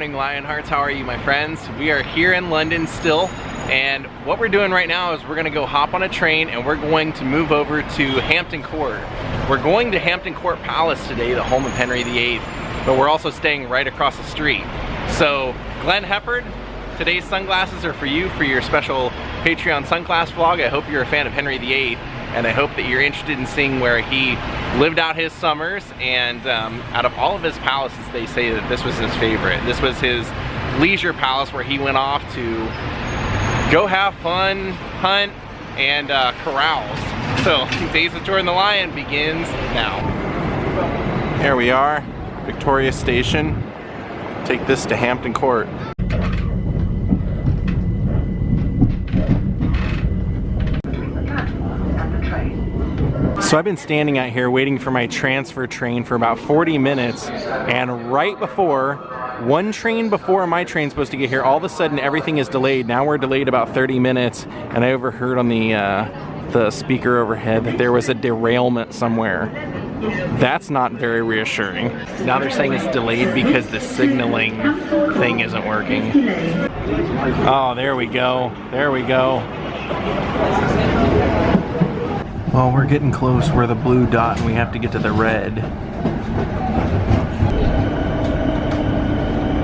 morning, Lionhearts. How are you, my friends? We are here in London still, and what we're doing right now is we're gonna go hop on a train and we're going to move over to Hampton Court. We're going to Hampton Court Palace today, the home of Henry VIII, but we're also staying right across the street. So, Glenn Heppard, today's sunglasses are for you for your special Patreon sunglass vlog. I hope you're a fan of Henry VIII, and I hope that you're interested in seeing where he lived out his summers. And out of all of his palaces, they say that this was his favorite. This was his leisure palace where he went off to go have fun, hunt, and carouse. So, Days of Jordan the Lion begins now. Here we are, Victoria Station. Take this to Hampton Court. So I've been standing out here waiting for my transfer train for about 40 minutes, and right before, one train before my train's supposed to get here, all of a sudden everything is delayed. Now we're delayed about 30 minutes, and I overheard on the speaker overhead that there was a derailment somewhere. That's not very reassuring. Now they're saying it's delayed because the signaling thing isn't working. Oh, there we go. There we go. Well, we're getting close. We're the blue dot and we have to get to the red.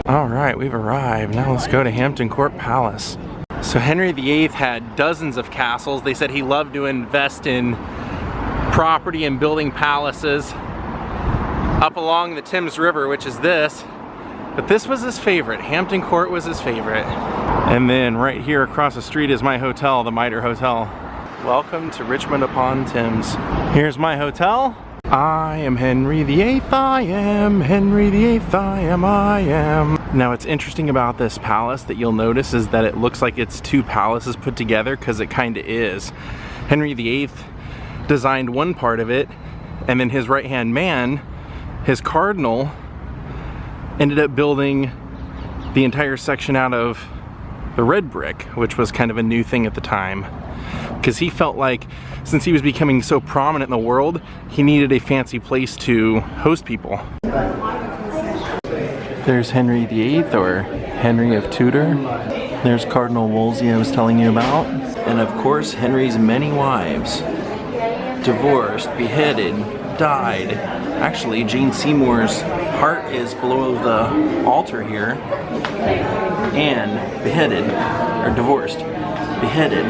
All right, we've arrived. Now let's go to Hampton Court Palace. So Henry VIII had dozens of castles. They said he loved to invest in property and building palaces up along the Thames River, which is this. But this was his favorite. Hampton Court was his favorite. And then right here across the street is my hotel, the Mitre Hotel. Welcome to Richmond upon Thames. Here's my hotel. I am Henry VIII, I am Henry VIII, I am. Now what's interesting about this palace that you'll notice is that it looks like it's two palaces put together, because it kinda is. Henry VIII designed one part of it, and then his right-hand man, his cardinal, ended up building the entire section out of the red brick, which was kind of a new thing at the time. Because he felt like, since he was becoming so prominent in the world, he needed a fancy place to host people. There's Henry VIII, or Henry of Tudor. There's Cardinal Wolsey I was telling you about. And of course, Henry's many wives. Divorced, beheaded, died. Actually, Jane Seymour's heart is below the altar here. And beheaded, or divorced, beheaded,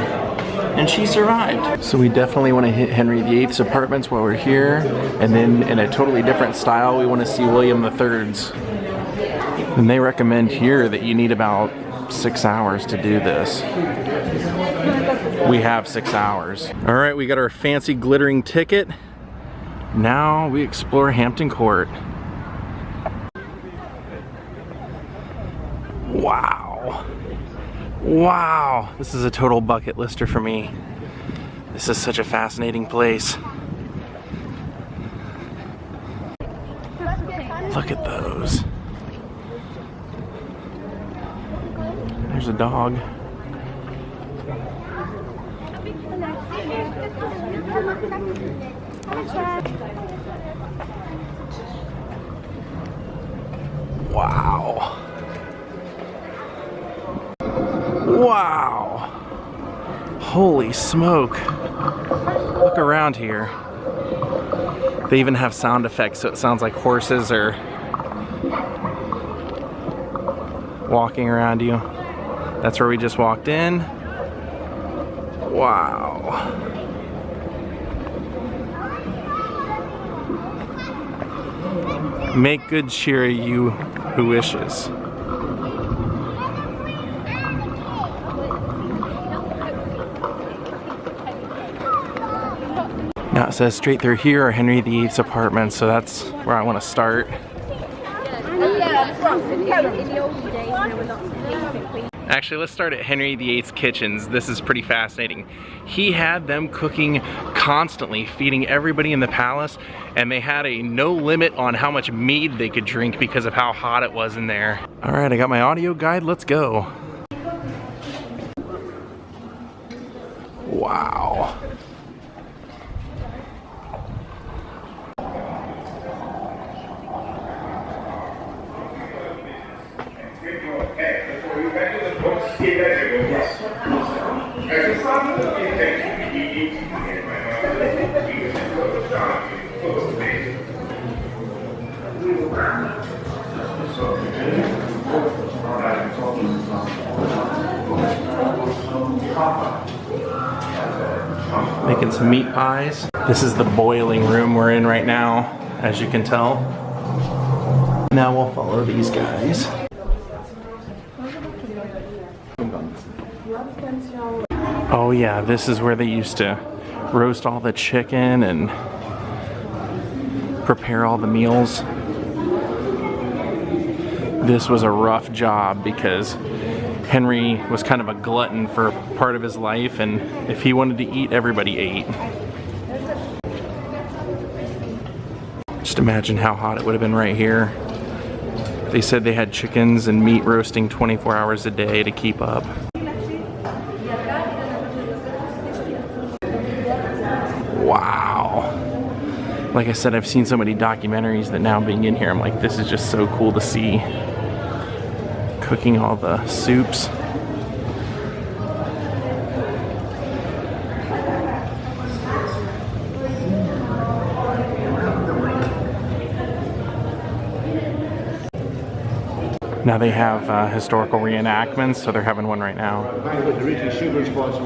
and she survived. So we definitely want to hit Henry VIII's apartments while we're here, and then in a totally different style we want to see William III's. And they recommend here that you need about 6 hours to do this. We have 6 hours. All right, we got our fancy glittering ticket. Now we explore Hampton Court. Wow. Wow, this is a total bucket lister for me. This is such a fascinating place. Look at those. There's a dog. Wow. Wow. Holy smoke. Look around here. They even have sound effects, so it sounds like horses are walking around you. That's where we just walked in. Wow. Make good cheer, you who wishes. Now it says straight through here are Henry VIII's apartments, so that's where I want to start. Actually, let's start at Henry VIII's kitchens. This is pretty fascinating. He had them cooking constantly, feeding everybody in the palace, and they had a no limit on how much mead they could drink because of how hot it was in there. All right, I got my audio guide, let's go. Wow. Making some meat pies. This is the boiling room we're in right now, as you can tell. Now we'll follow these guys. Oh yeah, this is where they used to roast all the chicken and prepare all the meals. This was a rough job because Henry was kind of a glutton for part of his life, and if he wanted to eat, everybody ate. Just imagine how hot it would have been right here. They said they had chickens and meat roasting 24 hours a day to keep up. Wow. Like I said, I've seen so many documentaries that now being in here, I'm like, this is just so cool to see. Cooking all the soups. Now they have historical reenactments, so they're having one right now. Sugar and spice,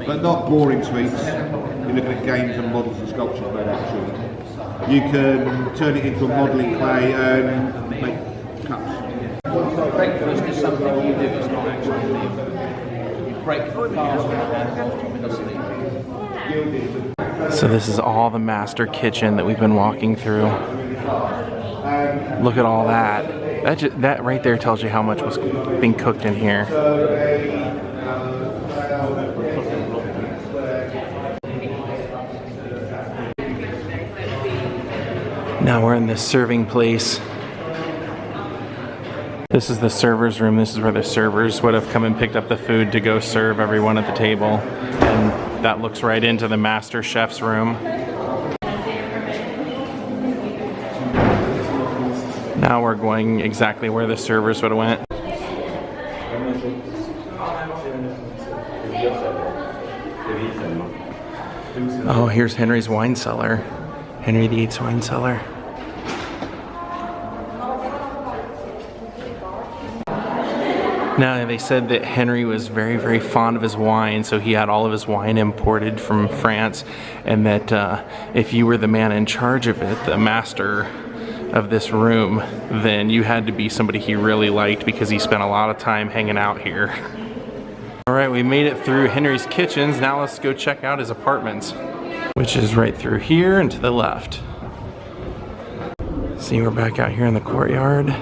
but not boring sweets. You're looking at games and models and sculptures made out of sugar. You can turn it into a modelling clay and make cups. Breakfast is something you do, it's not actually you break the fast. So this is all the master kitchen that we've been walking through. Look at all that. That right there tells you how much was being cooked in here. Now we're in the serving place. This is the server's room. This is where the servers would have come and picked up the food to go serve everyone at the table. And that looks right into the master chef's room. Now we're going exactly where the servers would have went. Oh, here's Henry's wine cellar. Henry VIII's wine cellar. Now, they said that Henry was very, very fond of his wine, so he had all of his wine imported from France, and that if you were the man in charge of it, the master of this room, then you had to be somebody he really liked because he spent a lot of time hanging out here. Alright, we made it through Henry's kitchens. Now let's go check out his apartments, which is right through here and to the left. See, we're back out here in the courtyard.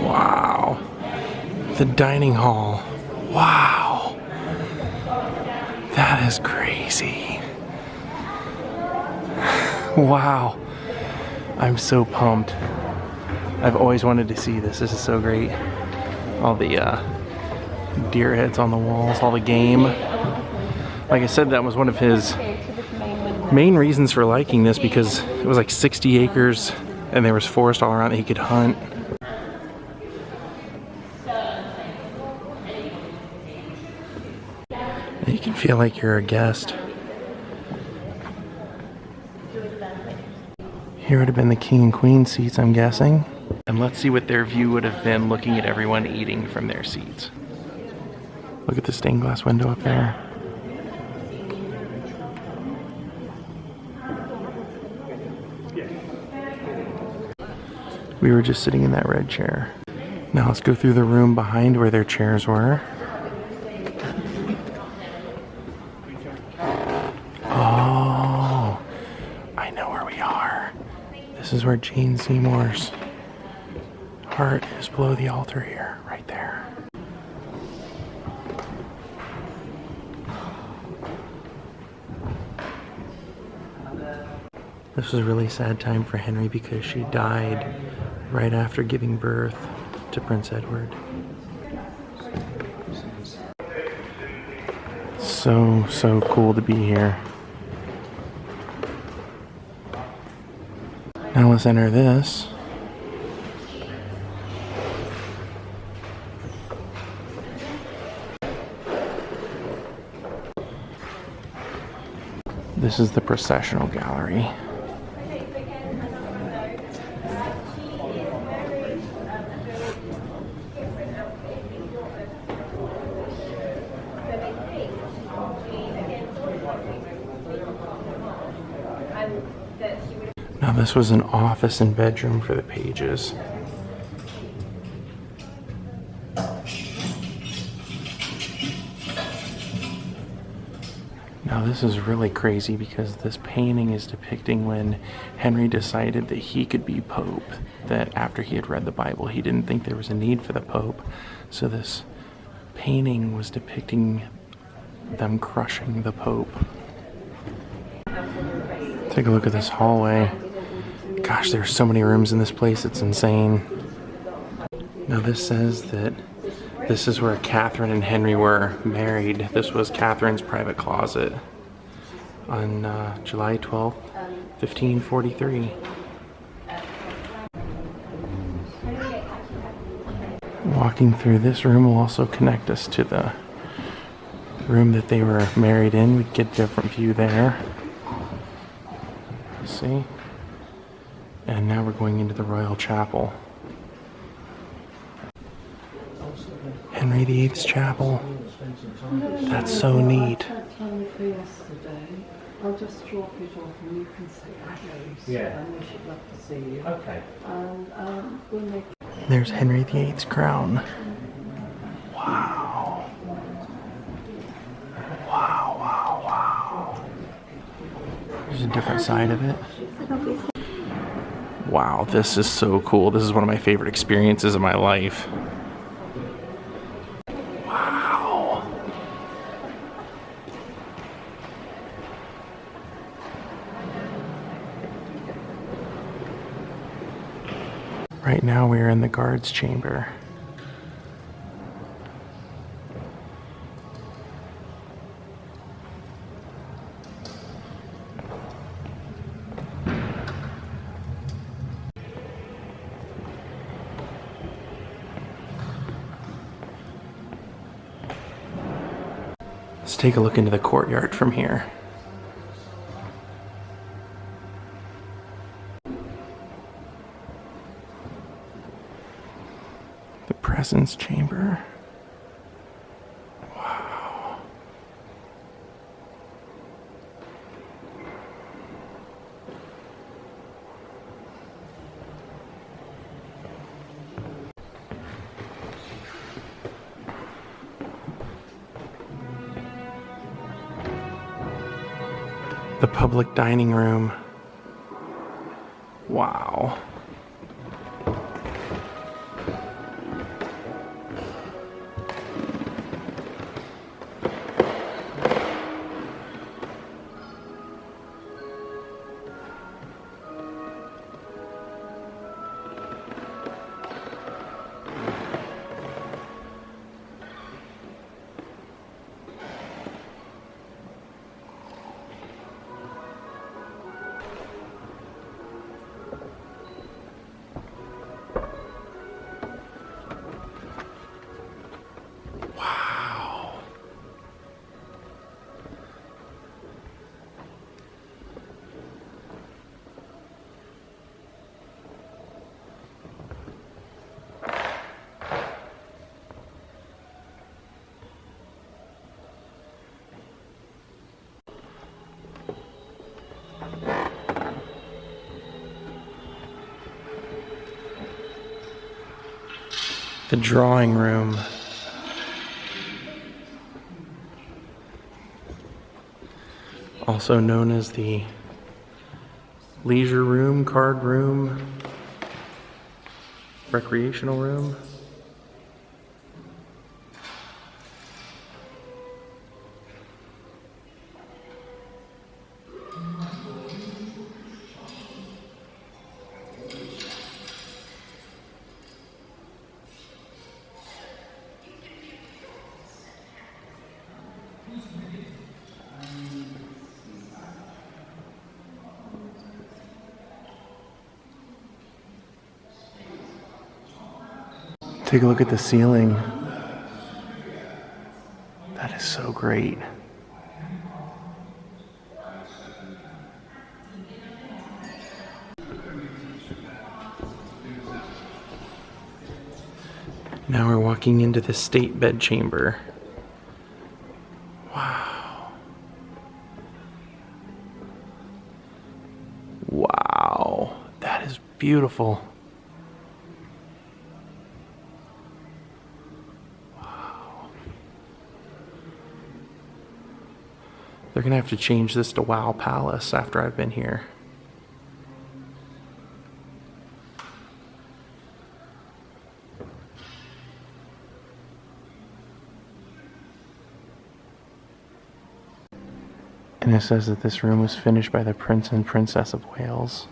Wow. The dining hall. Wow. That is crazy. Wow. I'm so pumped. I've always wanted to see this. This is so great. All the deer heads on the walls, all the game. Like I said, that was one of his main reasons for liking this, because it was like 60 acres and there was forest all around that he could hunt. You can feel like you're a guest. Here would have been the king and queen seats, I'm guessing. And let's see what their view would have been looking at everyone eating from their seats. Look at the stained glass window up there. We were just sitting in that red chair. Now let's go through the room behind where their chairs were. Oh, I know where we are. This is where Jane Seymour's heart is, below the altar here, right there. This was a really sad time for Henry because she died right after giving birth. to Prince Edward. So cool to be here. Now let's enter this. This is the processional gallery. Now this was an office and bedroom for the pages. Now this is really crazy because this painting is depicting when Henry decided that he could be Pope, that after he had read the Bible he didn't think there was a need for the Pope. So this painting was depicting them crushing the Pope. Take a look at this hallway. Gosh, there's so many rooms in this place, it's insane. Now this says that this is where Catherine and Henry were married. This was Catherine's private closet on July 12th, 1543. Walking through this room will also connect us to the room that they were married in. We get a different view there. See? And now we're going into the Royal Chapel. Henry VIII's chapel. That's so neat. I'll just drop it off and you can say hello. Yeah. And we should love to see you. Okay. And we'll make. There's Henry VIII's crown. Wow. Wow, wow, wow. There's a different side of it. Wow, this is so cool. This is one of my favorite experiences of my life. Wow. Right now we are in the guards chamber. Let's take a look into the courtyard from here. The presence chamber. Wow. The public dining room. Wow. The drawing room. Also known as the leisure room, card room, recreational room. Take a look at the ceiling. That is so great. Now we're walking into the state bedchamber. Wow. Wow, that is beautiful. Wow. They're gonna have to change this to Wow Palace after I've been here. And it says that this room was finished by the Prince and Princess of Wales.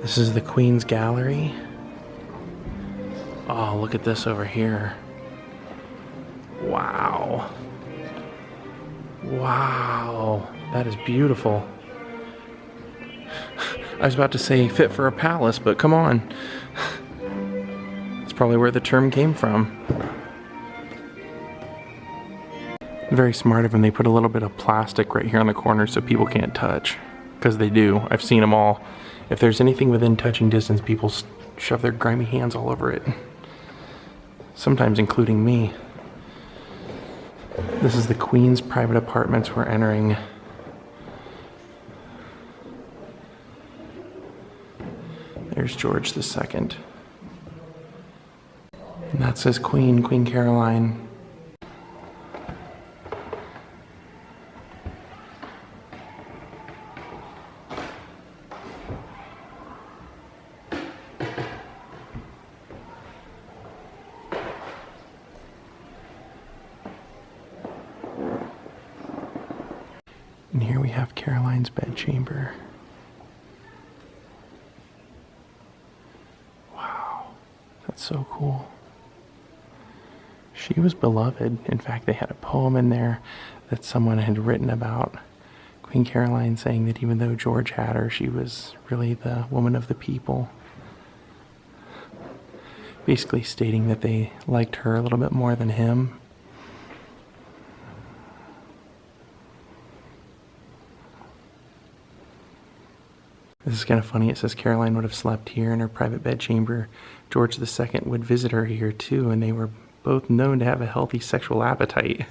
This is the Queen's Gallery. Oh, look at this over here. Wow. Wow. That is beautiful. I was about to say fit for a palace, but come on. It's probably where the term came from. Very smart of them. They put a little bit of plastic right here on the corner so people can't touch. Because they do. I've seen them all. If there's anything within touching distance, people shove their grimy hands all over it. Sometimes including me. This is the Queen's private apartments we're entering. There's George II. And that says Queen, Queen Caroline. And here we have Caroline's bedchamber. Wow, that's so cool. She was beloved. In fact, they had a poem in there that someone had written about Queen Caroline, saying that even though George had her, she was really the woman of the people. Basically stating that they liked her a little bit more than him. This is kind of funny. It says Caroline would have slept here in her private bedchamber. George II would visit her here too, and they were both known to have a healthy sexual appetite.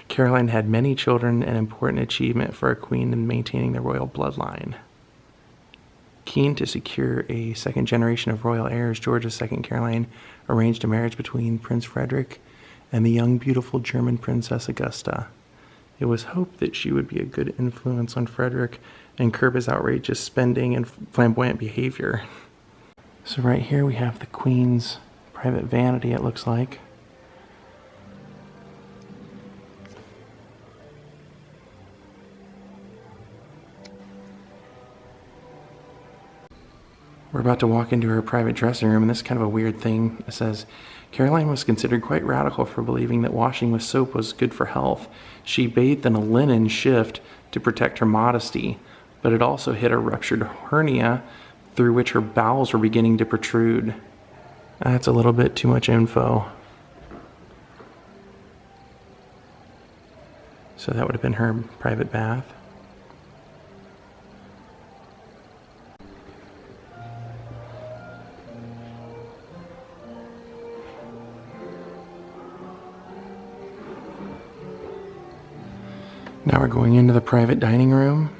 Caroline had many children, an important achievement for a queen in maintaining the royal bloodline. Keen to secure a second generation of royal heirs, George II Caroline arranged a marriage between Prince Frederick and the young, beautiful German Princess Augusta. It was hoped that she would be a good influence on Frederick and curb his outrageous spending and flamboyant behavior. So right here we have the Queen's private vanity, it looks like. We're about to walk into her private dressing room, and this is kind of a weird thing. It says, Caroline was considered quite radical for believing that washing with soap was good for health. She bathed in a linen shift to protect her modesty, but it also hid a ruptured hernia through which her bowels were beginning to protrude. That's a little bit too much info. So that would have been her private bath. Now we're going into the private dining room.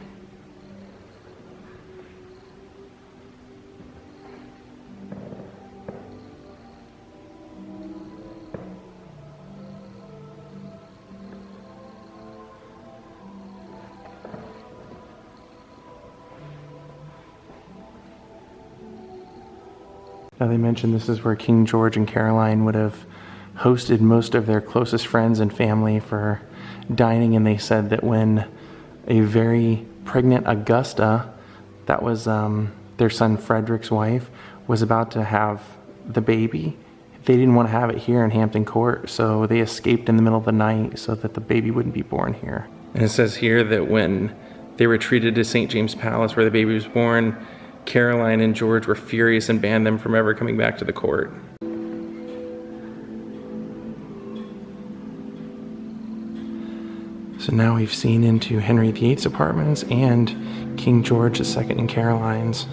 Now they mentioned this is where King George and Caroline would have hosted most of their closest friends and family for dining, and they said that when a very pregnant Augusta, that was their son Frederick's wife, was about to have the baby, they didn't want to have it here in Hampton Court, so they escaped in the middle of the night so that the baby wouldn't be born here. And it says here that when they retreated to St. James Palace where the baby was born, Caroline and George were furious and banned them from ever coming back to the court. So now we've seen into Henry VIII's apartments and King George II and Caroline's.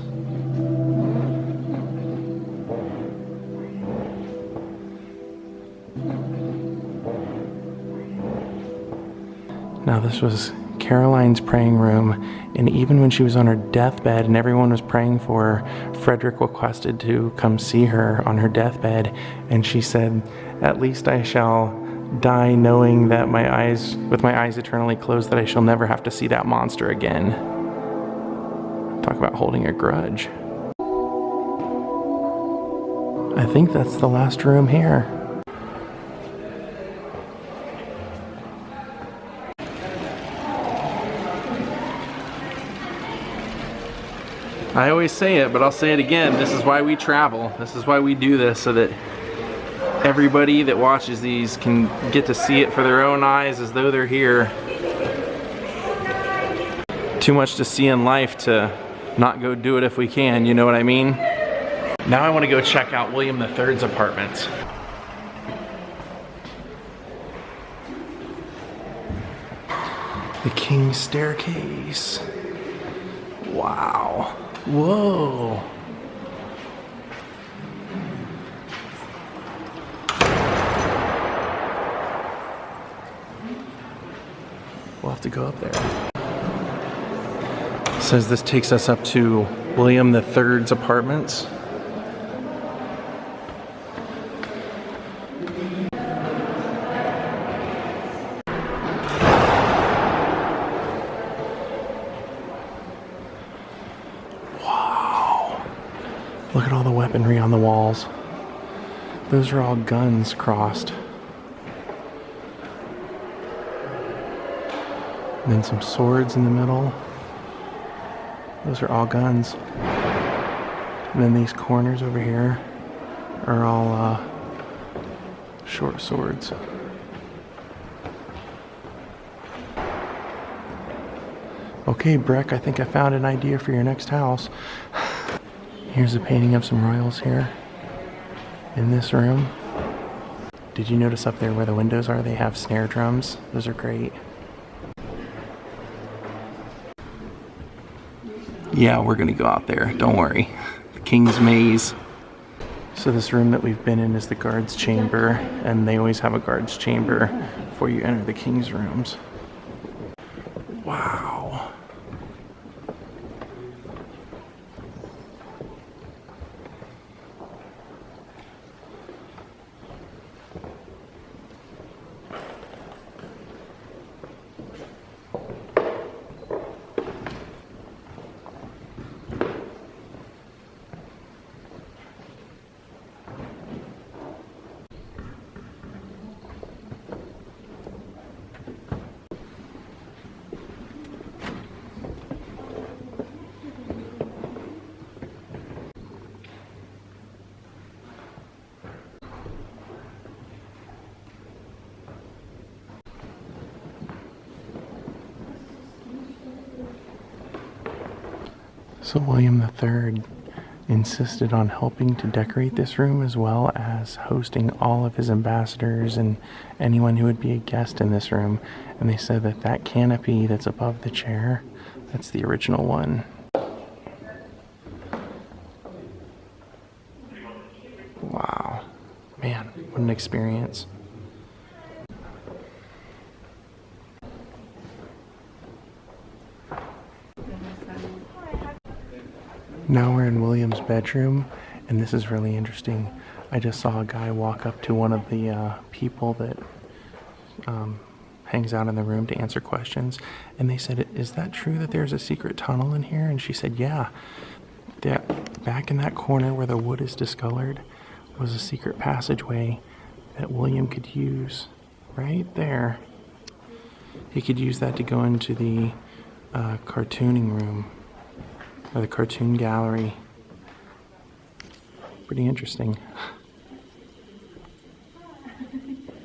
Now this was Caroline's praying room, and even when she was on her deathbed and everyone was praying for her, Frederick requested to come see her on her deathbed, and she said, "At least I shall die knowing that with my eyes eternally closed, that I shall never have to see that monster again." Talk about holding a grudge. I think that's the last room here. I always say it, but I'll say it again. This is why we travel. This is why we do this, so that everybody that watches these can get to see it for their own eyes as though they're here. Too much to see in life to not go do it if we can, you know what I mean? Now I want to go check out William III's apartments. The King's Staircase. Wow. Whoa. We'll have to go up there. It says this takes us up to William III's apartments. Look at all the weaponry on the walls. Those are all guns crossed. And then some swords in the middle. Those are all guns. And then these corners over here are all short swords. Okay, Breck, I think I found an idea for your next house. Here's a painting of some royals here in this room. Did you notice up there where the windows are, they have snare drums? Those are great. Yeah, we're gonna go out there, don't worry. The King's Maze. So this room that we've been in is the guard's chamber, and they always have a guard's chamber before you enter the King's rooms. Wow. So William III insisted on helping to decorate this room, as well as hosting all of his ambassadors and anyone who would be a guest in this room. And they said that that canopy that's above the chair, that's the original one. Wow. Man, what an experience. Now we're in William's bedroom, and this is really interesting. I just saw a guy walk up to one of the people that hangs out in the room to answer questions, and they said, "Is that true that there's a secret tunnel in here?" And she said, "Yeah. Back in that corner where the wood is discolored was a secret passageway that William could use right there. He could use that to go into the cartooning room, or the cartoon gallery." Pretty interesting.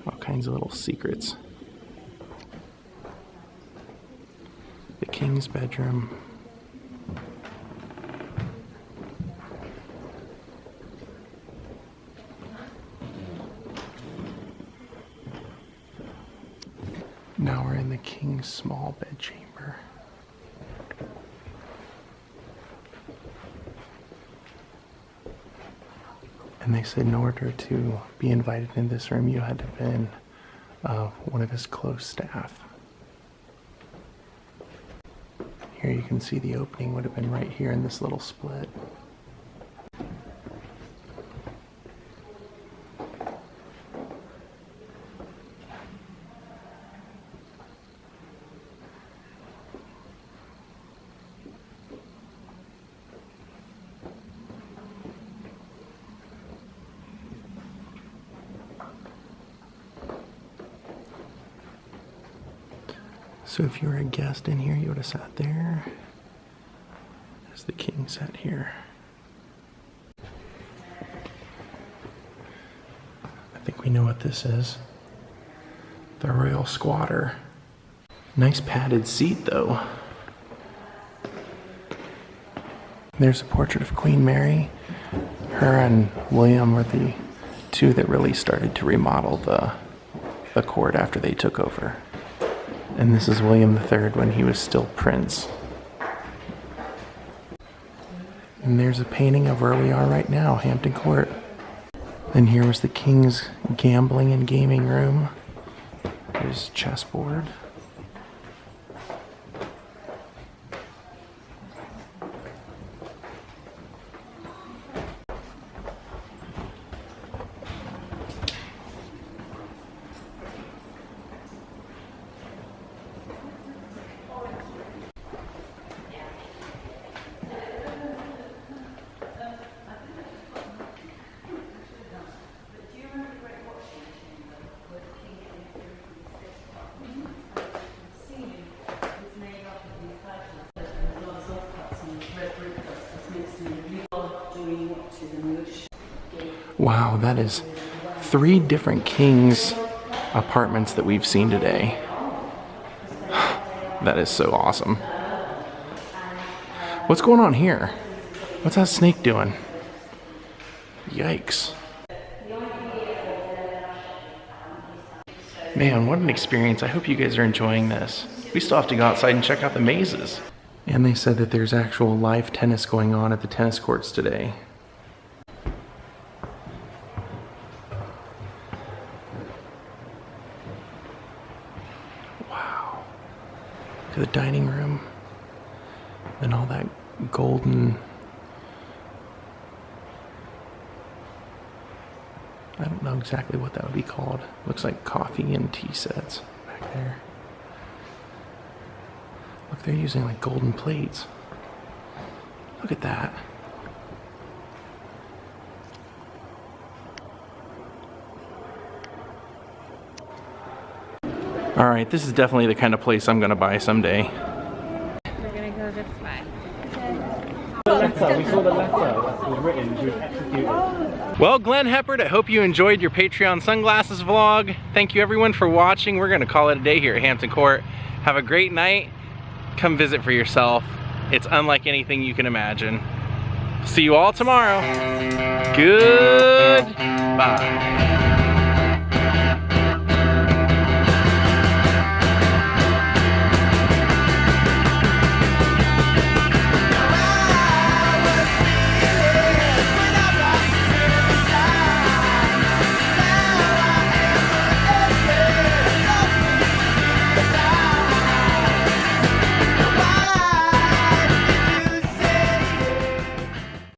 All kinds of little secrets. The King's bedroom. Now we're in the king's small bedchamber. And they said in order to be invited in this room, you had to have been one of his close staff. Here you can see the opening would have been right here in this little split. So if you were a guest in here, you would have sat there as the king sat here. I think we know what this is. The royal squatter. Nice padded seat though. There's a portrait of Queen Mary. Her and William were the two that really started to remodel the court after they took over. And this is William III when he was still prince. And there's a painting of where we are right now, Hampton Court. And here was the king's gambling and gaming room. There's chessboard. Wow, that is 3 different kings' apartments that we've seen today. That is so awesome. What's going on here? What's that snake doing? Yikes. Man, what an experience. I hope you guys are enjoying this. We still have to go outside and check out the mazes. And they said that there's actual live tennis going on at the tennis courts today. Wow. Look at the dining room. And all that golden... I don't know exactly what that would be called. Looks like coffee and tea sets back there. Look, they're using like golden plates. Look at that. All right, this is definitely the kind of place I'm gonna buy someday. We're gonna go this way. We saw the letter that was written, she was executed. Well, Glenn Heppard, I hope you enjoyed your Patreon sunglasses vlog. Thank you everyone for watching. We're gonna call it a day here at Hampton Court. Have a great night. Come visit for yourself. It's unlike anything you can imagine. See you all tomorrow. Goodbye.